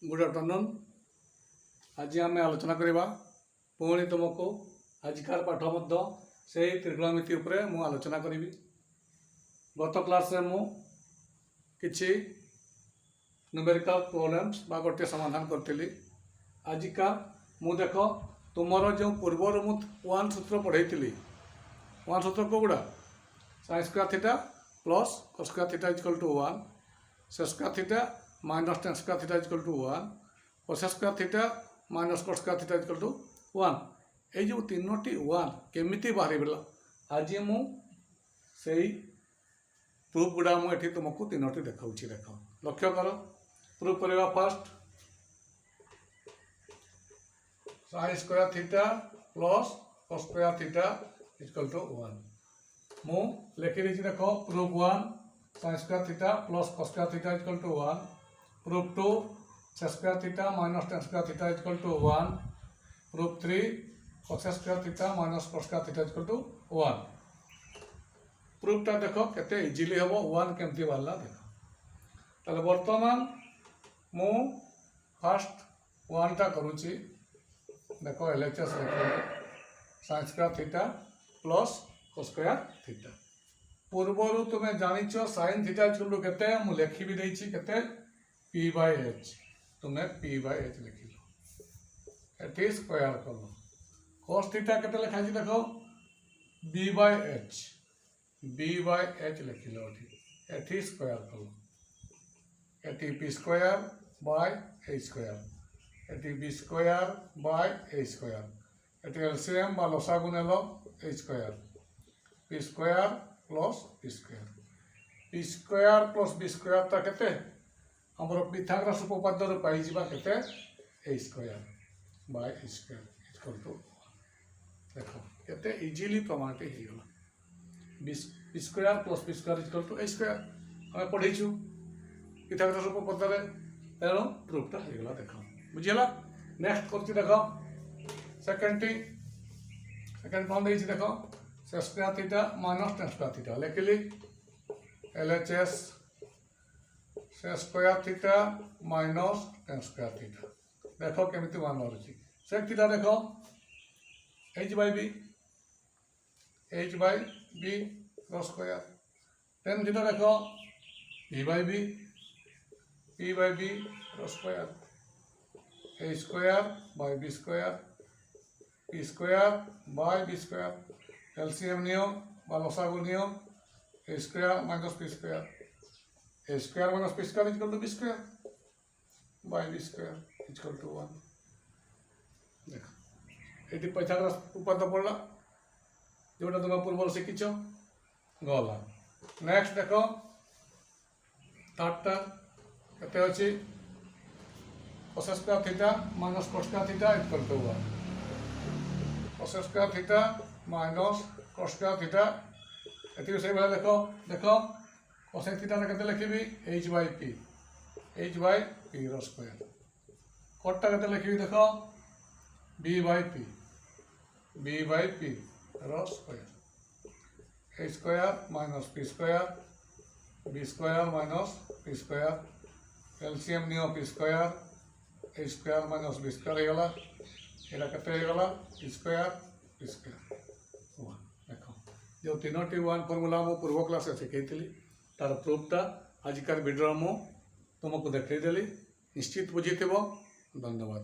Good afternoon. आज आम आलोचना करवा पुणी तुमको आजिकार पाठ से त्रिकोणमिति उपरे मु आलोचना करी। गत क्लास रे मु किछि न्यूमेरिकल प्रॉब्लम्स बा गोटे समाधान करथिली। आजिका मु देख तुमर जो पूर्वर मु वन सूत्र पढ़ाई वन सूत्र कोगुड़ा sin square theta plus cos square theta equal to 1 sec square theta minus tan square theta equal to 1 cos square theta minus cos square theta equal to 1। ये जो तीनोटी 1 केमिति बाहर आज मु सेही प्रूफ गुड़ा मुझे तुमको तीनोटी देखा देख लक्ष्य कर प्रूफ करवा। Fast sin square theta plus cos square theta equal to 1 मु लिखी देख proof 1 sin square theta plus cos square theta equal to 1। Proof 2 sec square theta minus tan square theta equal to 1। Proof 3 cos square theta minus cos square theta equal to 1। प्रूफटा देख केते easily हम 1 केमती बाहरला देख। ताले वर्तमान मु fast 1 टा करूची देख LHS sin square theta plus cos square theta. पूर्वर तुम्हें जानिच sin थीटा इक्वल टू केते मु लिखि भी देछि केते p/h तुम्हें p/h लिखिलो एटी स्क्वायर कलो। cos थीटा केते लिखा छि देखो b/h लिखिलो एटी स्क्वायर कलो एटी p square by a square एटी b square by a square एटी एलसीएम बा लसागु नेलो a square p square plus b square plus b square ता केते हमर पिथागोरस उपपाद्य रे पाई जिबा केते a square by a square equal to देखो केते इजीली प्रमाणित हे गेला। b square plus b square equal to a square हम पढिछु पिथागोरस उपपाद्य रे तेरो प्रूफटा हे गेला देखो बुझियला। नेक्स्ट करछि देखो सेकंड वन देछि देखो sec square theta minus tan square theta लिखली LHS sec square theta minus tan square theta देखो केमिति मान होछि। sec थीटा देखो h/b cos square tan theta देखो p/b cos square a square by b square p square by b square LCM नियो बा लसागु नियो a square minus p square a square minus p square equal to b square by b square equal to 1 देखो eighty Pythagoras उपपाद्य पड़ला जोटा तुम पूर्व शिखिच गला। नेक्स्ट देखो थर्डटा केते अछि cos square theta minus cos square theta equal to 1 cos square theta minus cos square theta एति से भाई देखो cos थीटा केते लिखिबी h/p रो स्क्वायर कोटा केते लिखिबी देखो b/p रो square a square minus p square b square minus p square LCM नियो p square a square minus b square हे गला एला केते हे गला p स्क्वायर देखो जो तीनोटी 1 फॉर्मूला मु पूर्व क्लास शिखई तार प्रूफटा आजिकार वीडियो मु तुमको देखदेली निश्चित बुझीथिबो। धन्यवाद।